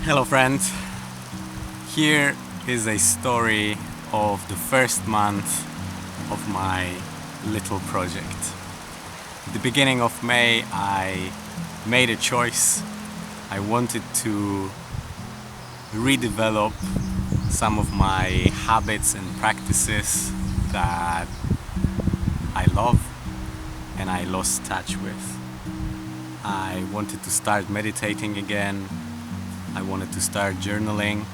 Hello, friends. Here is a story of the first month of my little project. At the beginning of May, I made a choice. I wanted to redevelop some of my habits and practices that I love and I lost touch with. I wanted to start meditating again. I wanted to start journaling,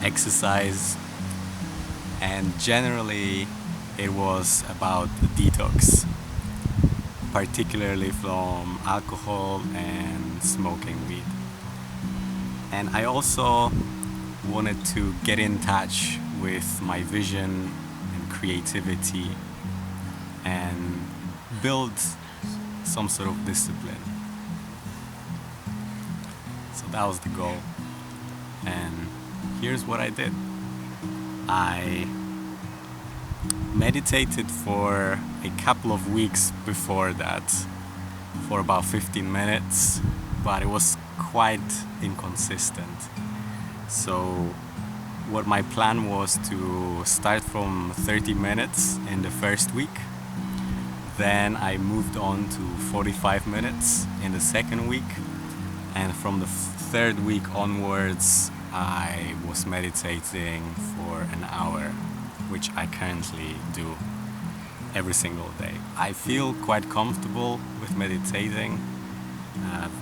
exercise, and generally it was about a detox, particularly from alcohol and smoking weed. And I also wanted to get in touch with my vision and creativity and build some sort of discipline. So that was the goal. And here's what I did. I meditated for a couple of weeks before that, for about 15 minutes, but it was quite inconsistent. So what my plan was to start from 30 minutes in the first week. Then I moved on to 45 minutes in the second week. And from the third week onwards, I was meditating for an hour, which I currently do every single day. I feel quite comfortable with meditating.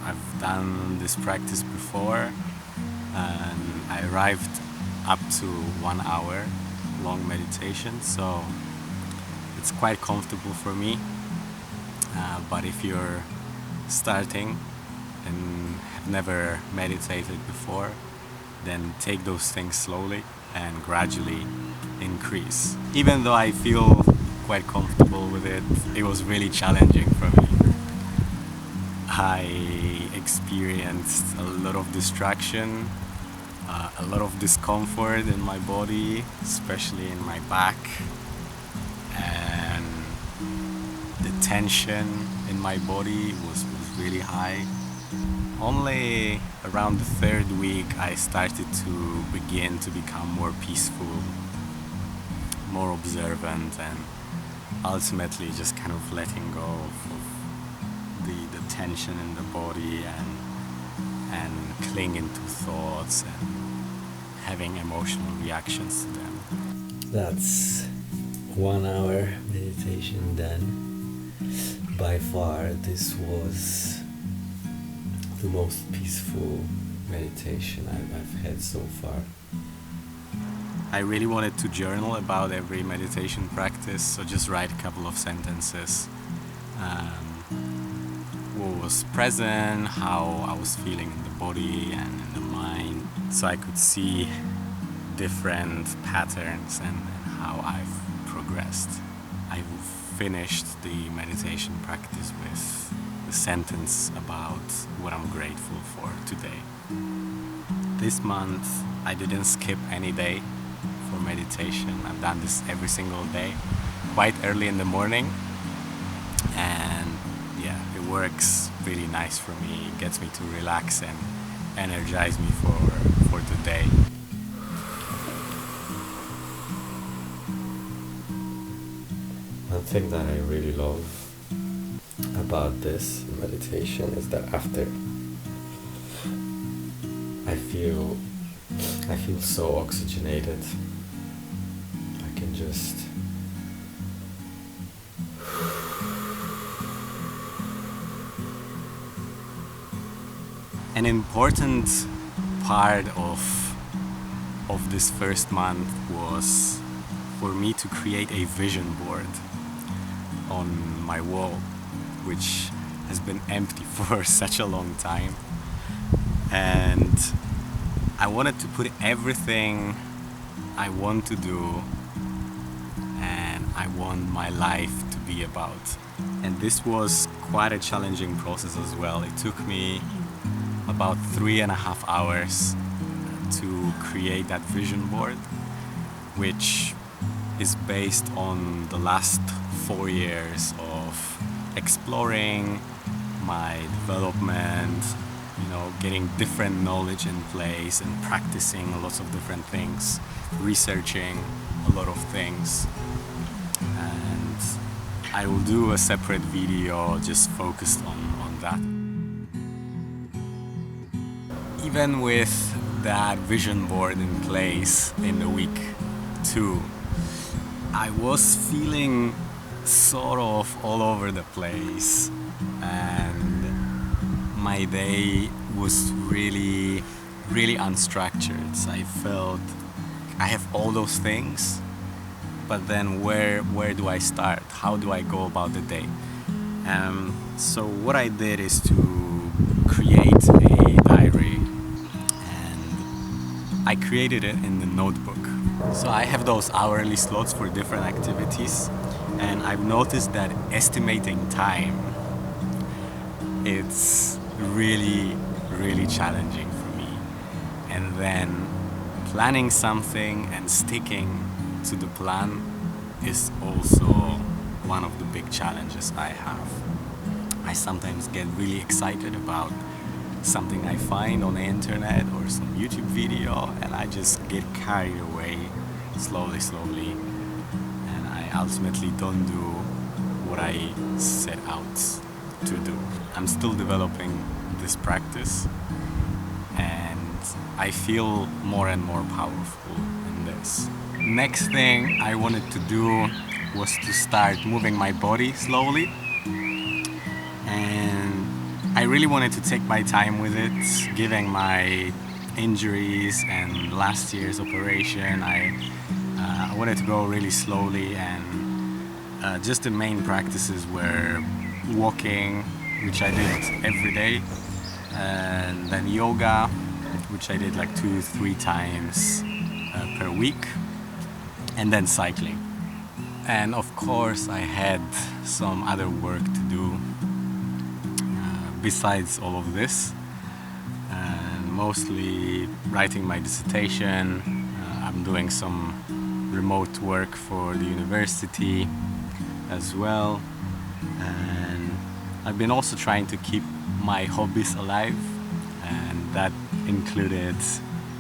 I've done this practice before, and I arrived up to 1 hour long meditation, so it's quite comfortable for me. But if you're starting and have never meditated before, then take those things slowly and gradually increase. Even though I feel quite comfortable with it, it was really challenging for me. I experienced a lot of distraction, a lot of discomfort in my body, especially in my back, and the tension in my body was really high. Only around the third week I started to begin to become more peaceful, more observant, and ultimately just kind of letting go of the tension in the body and clinging to thoughts and having emotional reactions to them. That's 1 hour meditation done. By far, this was the most peaceful meditation I've had so far. I really wanted to journal about every meditation practice, so just write a couple of sentences. What was present, how I was feeling in the body and in the mind, so I could see different patterns and how I've progressed. I finished the meditation practice with a sentence about what I'm grateful for today. This month I didn't skip any day for meditation. I've done this every single day, quite early in the morning, and yeah, it works really nice for me. It gets me to relax and energize me for the day. One thing that I really love about this meditation is that after I feel so oxygenated. I can just an important part of this first month was for me to create a vision board on my wall, which has been empty for such a long time. And I wanted to put everything I want to do and I want my life to be about. And this was quite a challenging process as well. It took me about 3.5 hours to create that vision board, which is based on the last 4 years of exploring my development, getting different knowledge in place and practicing lots of different things, researching a lot of things. And I will do a separate video just focused on that. Even with that vision board in place in the week 2, I was feeling sort of all over the place, and my day was really unstructured. So I felt I have all those things, but then where do I start? How do I go about the day? So what I did is to create a diary, and I created it in the notebook. So I have those hourly slots for different activities, and I've noticed that estimating time, it's really challenging for me. And then planning something and sticking to the plan is also one of the big challenges I have. I sometimes get really excited about something I find on the internet or some YouTube video, and I just get carried away slowly, and I ultimately don't do what I set out to do. I'm still developing this practice, and I feel more and more powerful in this. Next thing I wanted to do was to start moving my body slowly, and I really wanted to take my time with it, given my injuries and last year's operation. I wanted to go really slowly, and just the main practices were walking, which I did every day, and then yoga, which I did like 2-3 times per week, and then cycling. And of course I had some other work to do besides all of this, and mostly writing my dissertation. I'm doing some remote work for the university as well, and I've been also trying to keep my hobbies alive, and that included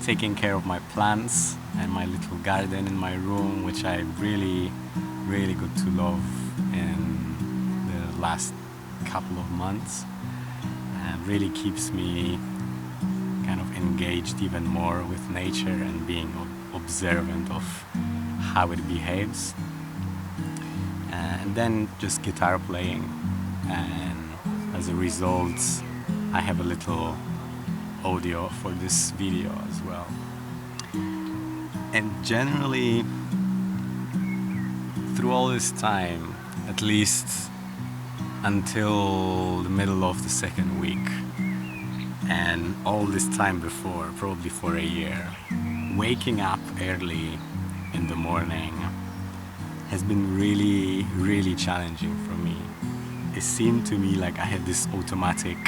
taking care of my plants and my little garden in my room, which I really got to love in the last couple of months, and really keeps me kind of engaged even more with nature and being observant of how it behaves. And then just guitar playing, and as a result I have a little audio for this video as well. And generally through all this time, at least until the middle of the second week, and all this time before, probably for a year, waking up early in the morning has been really challenging for me. It seemed to me like I had this automatic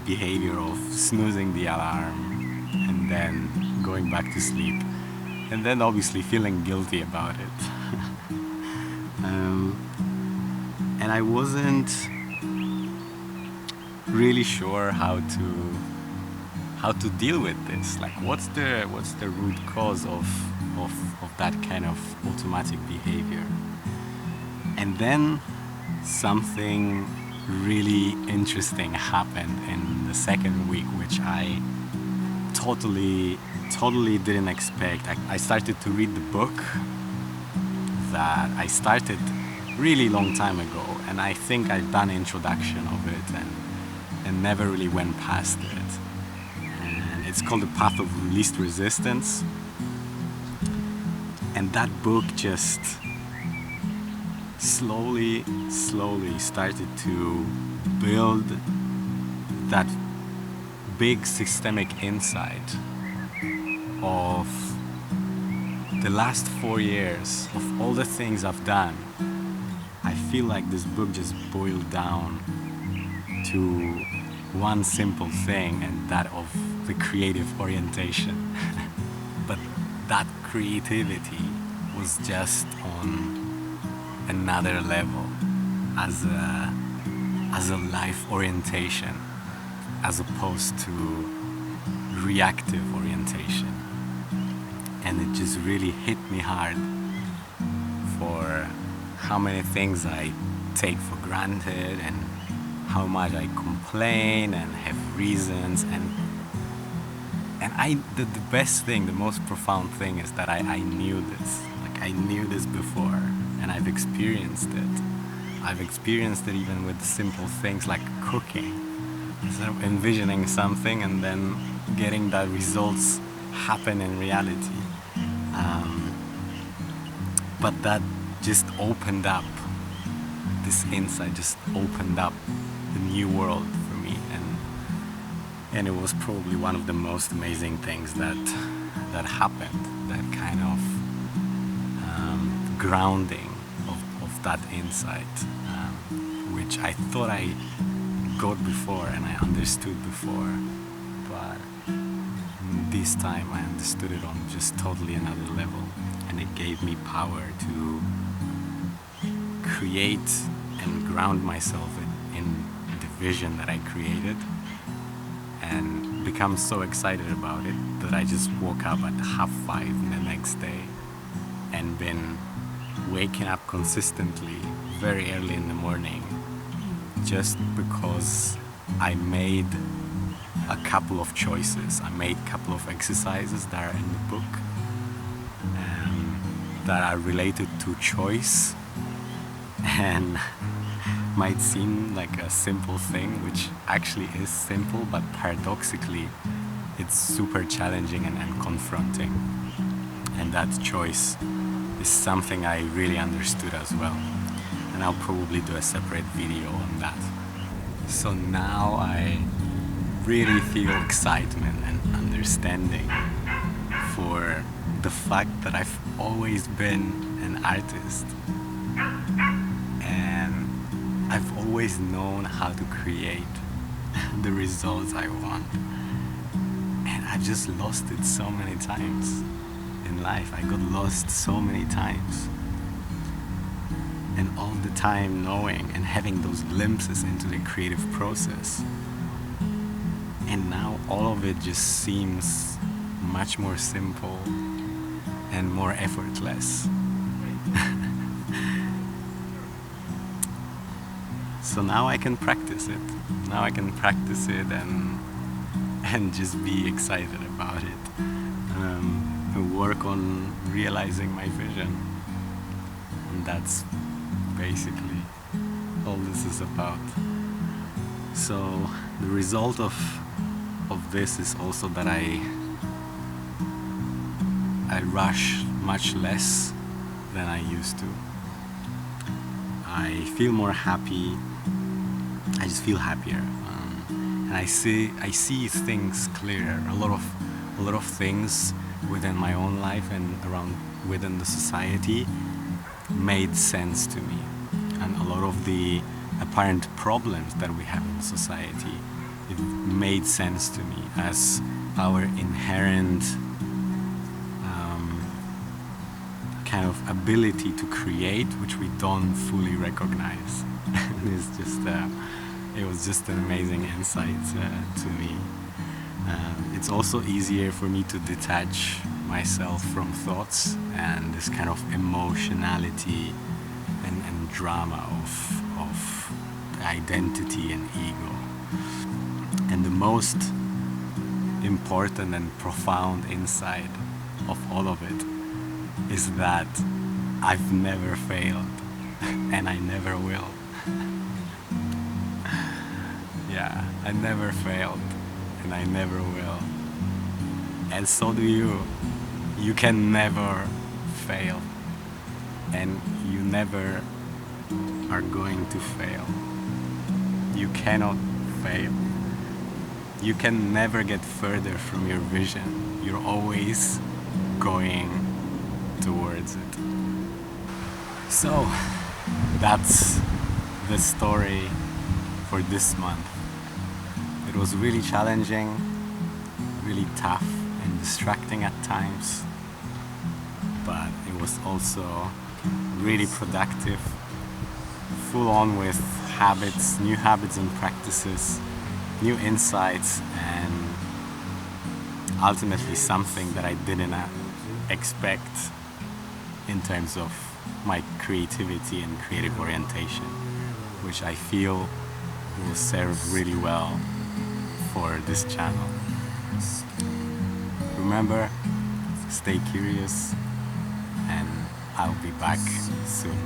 behavior of snoozing the alarm and then going back to sleep, and then obviously feeling guilty about it. And I wasn't really sure how to deal with this. Like, what's the root cause of that kind of automatic behavior? And then something really interesting happened in the second week, which I totally didn't expect. I started to read the book that I started really long time ago, and I think I've done an introduction of it and never really went past it. And it's called The Path of Least Resistance. And that book just slowly started to build that big systemic insight of the last 4 years of all the things I've done. I feel like this book just boiled down to one simple thing, and that of the creative orientation. But that creativity was just on another level as a life orientation. as opposed to reactive orientation. And it just really hit me hard for how many things I take for granted and how much I complain and have reasons. And the best thing, the most profound thing is that I knew this. Like, I knew this before, and I've experienced it. I've experienced it even with simple things like cooking. So envisioning something and then getting that results happen in reality. But that just opened up, this insight just opened up the new world for me, and it was probably one of the most amazing things that happened. That kind of grounding of that insight, which I thought I got before and I understood before, but this time I understood it on just totally another level, and it gave me power to create and ground myself in the vision that I created, and become so excited about it that I just woke up at 5:30 the next day and been waking up consistently very early in the morning just because I made a couple of choices. I made a couple of exercises that are in the book that are related to choice, and might seem like a simple thing, which actually is simple, but paradoxically it's super challenging and confronting. And that choice is something I really understood as well, and I'll probably do a separate video on that. So now I really feel excitement and understanding for the fact that I've always been an artist, and I've always known how to create the results I want, and I just lost it so many times in life. I got lost so many times, and all the time knowing and having those glimpses into the creative process, and now all of it just seems much more simple and more effortless. So now I can practice it. Now I can practice it and just be excited about it. Work on realizing my vision. And that's basically all this is about. So the result of this is also that I rush much less than I used to. I feel more happy. I just feel happier, and I see things clearer. A lot of things within my own life and around within the society made sense to me, and a lot of the apparent problems that we have in society, it made sense to me as our inherent kind of ability to create, which we don't fully recognize. It was just an amazing insight to me. It's also easier for me to detach myself from thoughts and this kind of emotionality and drama of identity and ego. And the most important and profound insight of all of it is that I've never failed, and I never will. Yeah, I never failed, and I never will. And so do you. You can never fail, and you never are going to fail. You cannot fail. You can never get further from your vision. You're always going towards it. So that's the story for this month. It was really challenging, really tough and distracting at times, but it was also really productive, full on with habits, new habits and practices new insights, and ultimately something that I didn't expect in terms of my creativity and creative orientation, which I feel will serve really well for this channel. Remember, stay curious, and I'll be back soon.